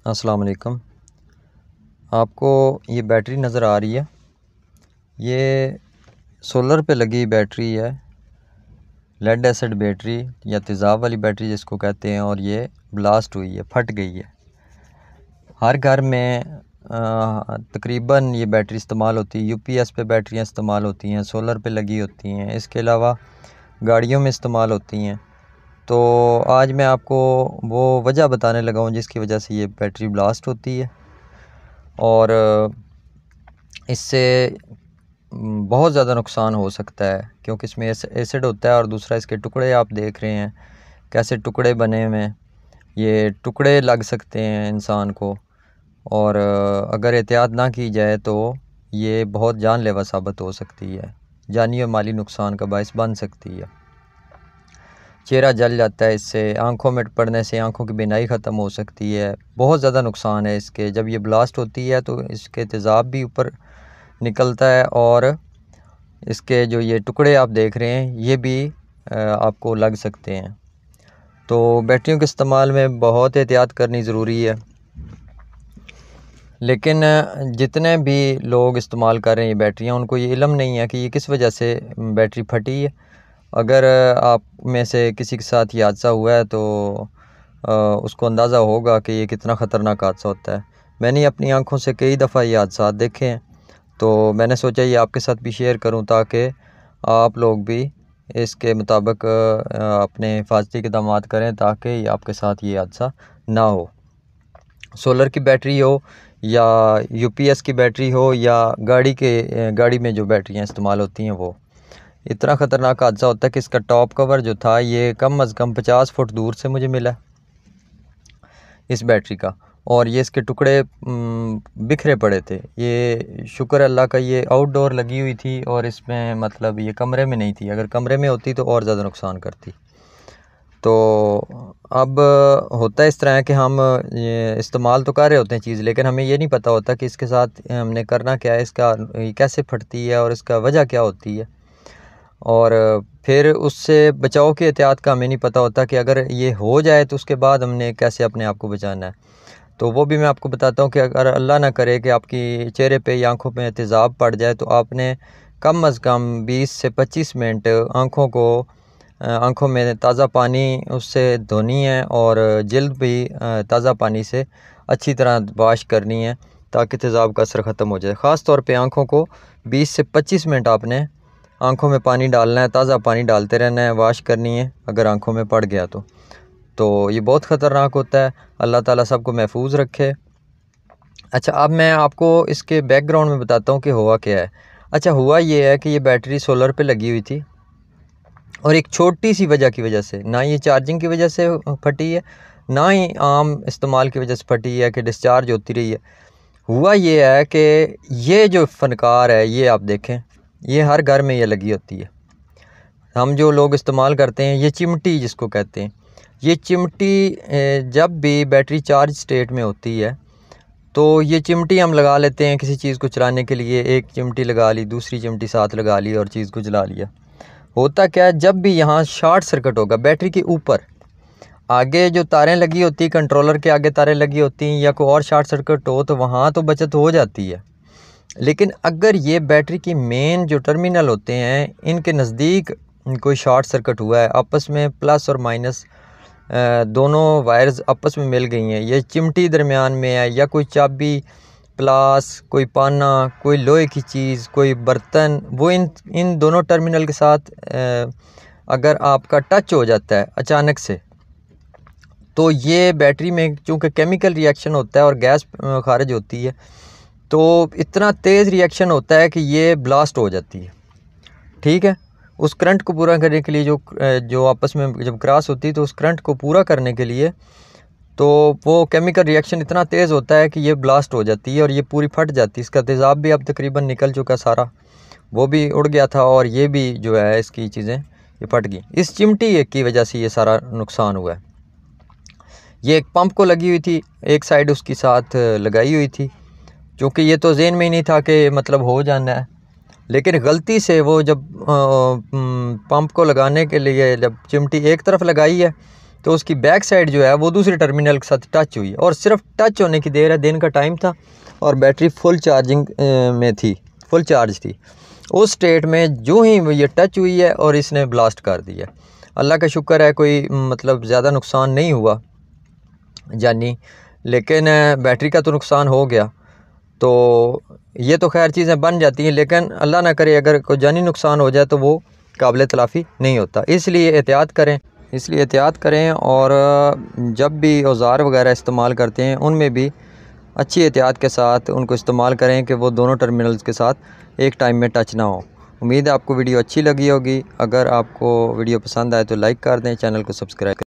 अस्सलाम वालेकुम। आपको ये बैटरी नज़र आ रही है, ये सोलर पे लगी बैटरी है, लेड एसिड बैटरी या तेज़ाब वाली बैटरी जिसको कहते हैं। और ये ब्लास्ट हुई है, फट गई है। हर घर में तकरीबन ये बैटरी इस्तेमाल होती है। यूपीएस पे बैटरियाँ इस्तेमाल होती हैं, सोलर पे लगी होती हैं, इसके अलावा गाड़ियों में इस्तेमाल होती हैं। तो आज मैं आपको वो वजह बताने लगा हूँ जिसकी वजह से ये बैटरी ब्लास्ट होती है। और इससे बहुत ज़्यादा नुकसान हो सकता है, क्योंकि इसमें एसिड होता है और दूसरा इसके टुकड़े आप देख रहे हैं कैसे टुकड़े बने हुए हैं। ये टुकड़े लग सकते हैं इंसान को, और अगर एहतियात ना की जाए तो ये बहुत जानलेवा साबित हो सकती है, जानी और माली नुकसान का बायस बन सकती है। चेहरा जल जाता है इससे, आंखों में पड़ने से आंखों की बीनाई ख़त्म हो सकती है। बहुत ज़्यादा नुकसान है इसके। जब ये ब्लास्ट होती है तो इसके तेज़ाब भी ऊपर निकलता है, और इसके जो ये टुकड़े आप देख रहे हैं ये भी आपको लग सकते हैं। तो बैटरियों के इस्तेमाल में बहुत एहतियात करनी ज़रूरी है। लेकिन जितने भी लोग इस्तेमाल कर रहे हैं ये बैटरियाँ, उनको ये इल्म नहीं है कि ये किस वजह से बैटरी फटी है। अगर आप में से किसी के साथ ये हादसा हुआ है तो उसको अंदाज़ा होगा कि ये कितना ख़तरनाक हादसा होता है। मैंने अपनी आंखों से कई दफ़ा ये हादसा देखे हैं, तो मैंने सोचा ये आपके साथ भी शेयर करूं ताकि आप लोग भी इसके मुताबिक अपने हिफाजती इक़दामात करें, ताकि ये आपके साथ ये हादसा ना हो। सोलर की बैटरी हो या यूपीएस की बैटरी हो या गाड़ी में जो बैटरियां इस्तेमाल होती हैं, वो इतना ख़तरनाक हादसा होता है कि इसका टॉप कवर जो था ये कम अज़ कम 50 फुट दूर से मुझे मिला इस बैटरी का, और ये इसके टुकड़े बिखरे पड़े थे। ये शुक्र अल्लाह का ये आउटडोर लगी हुई थी, और इसमें मतलब ये कमरे में नहीं थी। अगर कमरे में होती तो और ज़्यादा नुकसान करती। तो अब होता है इस तरह है कि हम ये इस्तेमाल तो कर रहे होते हैं चीज़, लेकिन हमें ये नहीं पता होता कि इसके साथ हमने करना क्या है, इसका ये कैसे फटती है और इसका वजह क्या होती है। और फिर उससे बचाव की एहतियात का हमें नहीं पता होता कि अगर ये हो जाए तो उसके बाद हमने कैसे अपने आप को बचाना है। तो वो भी मैं आपको बताता हूँ कि अगर अल्लाह ना करे कि आपकी चेहरे पे या आँखों में तेज़ाब पड़ जाए, तो आपने कम अज़ कम 20 से 25 मिनट आँखों में ताज़ा पानी उससे धोनी है, और जल्द भी ताज़ा पानी से अच्छी तरह वाश करनी है, ताकि तेज़ाब का असर ख़त्म हो जाए। ख़ास तौर पे आँखों को 20 से 25 मिनट आपने आँखों में पानी डालना है, ताज़ा पानी डालते रहना है, वाश करनी है अगर आँखों में पड़ गया तो ये बहुत ख़तरनाक होता है। अल्लाह ताला सबको महफूज रखे। अच्छा, अब मैं आपको इसके बैकग्राउंड में बताता हूँ कि हुआ क्या है। अच्छा, हुआ ये है कि ये बैटरी सोलर पे लगी हुई थी, और एक छोटी सी वजह की वजह से, ना ये चार्जिंग की वजह से फटी है, ना ही आम इस्तेमाल की वजह से फटी है कि डिस्चार्ज होती रही है। हुआ ये है कि ये जो फ़नकार है, ये आप देखें, ये हर घर में ये लगी होती है। हम जो लोग इस्तेमाल करते हैं, ये चिमटी जिसको कहते हैं, ये चिमटी जब भी बैटरी चार्ज स्टेट में होती है तो ये चिमटी हम लगा लेते हैं किसी चीज़ को चलाने के लिए। एक चिमटी लगा ली, दूसरी चिमटी साथ लगा ली और चीज़ को चला लिया। होता क्या है, जब भी यहाँ शॉर्ट सर्किट होगा बैटरी के ऊपर, आगे जो तारें लगी होती हैं, कंट्रोलर के आगे तारें लगी होती हैं, या कोई और शॉर्ट सर्किट हो तो वहाँ तो बचत हो जाती है। लेकिन अगर ये बैटरी की मेन जो टर्मिनल होते हैं, इनके नज़दीक कोई शॉर्ट सर्किट हुआ है, आपस में प्लस और माइनस दोनों वायर्स आपस में मिल गई हैं, ये चिमटी दरमियान में है, या कोई चाबी, प्लास, कोई पाना, कोई लोहे की चीज़, कोई बर्तन, वो इन दोनों टर्मिनल के साथ अगर आपका टच हो जाता है अचानक से, तो ये बैटरी में चूँकि केमिकल रिएक्शन होता है और गैस खारिज होती है, तो इतना तेज़ रिएक्शन होता है कि ये ब्लास्ट हो जाती है। ठीक है, उस करंट को पूरा करने के लिए जो आपस में जब क्रॉस होती है, तो उस करंट को पूरा करने के लिए तो वो केमिकल रिएक्शन इतना तेज़ होता है कि ये ब्लास्ट हो जाती है और ये पूरी फट जाती है। इसका तेज़ाब भी अब तकरीबन निकल चुका सारा, वो भी उड़ गया था, और ये भी जो है इसकी चीज़ें ये फट गई। इस चिमटी की वजह से ये सारा नुकसान हुआ है। ये एक पंप को लगी हुई थी, एक साइड उसकी साथ लगाई हुई थी, क्योंकि ये तो ज़हन में ही नहीं था कि मतलब हो जाना है। लेकिन गलती से वो जब पंप को लगाने के लिए जब चिमटी एक तरफ लगाई है, तो उसकी बैक साइड जो है वो दूसरे टर्मिनल के साथ टच हुई, और सिर्फ टच होने की देर है, दिन का टाइम था और बैटरी फुल चार्जिंग में थी, फुल चार्ज थी। उस स्टेट में जो ही ये टच हुई है और इसने ब्लास्ट कर दिया। अल्लाह का शुक्र है कोई मतलब ज़्यादा नुकसान नहीं हुआ जानी, लेकिन बैटरी का तो नुकसान हो गया। तो ये तो खैर चीज़ें बन जाती हैं, लेकिन अल्लाह ना करे अगर कोई जानी नुकसान हो जाए तो वो काबिल तलाफ़ी नहीं होता। इसलिए एहतियात करें और जब भी औज़ार वगैरह इस्तेमाल करते हैं उनमें भी अच्छी एहतियात के साथ उनको इस्तेमाल करें कि वो दोनों टर्मिनल्स के साथ एक टाइम में टच ना हो। उम्मीद है आपको वीडियो अच्छी लगी होगी। अगर आपको वीडियो पसंद आए तो लाइक कर दें, चैनल को सब्सक्राइब करें।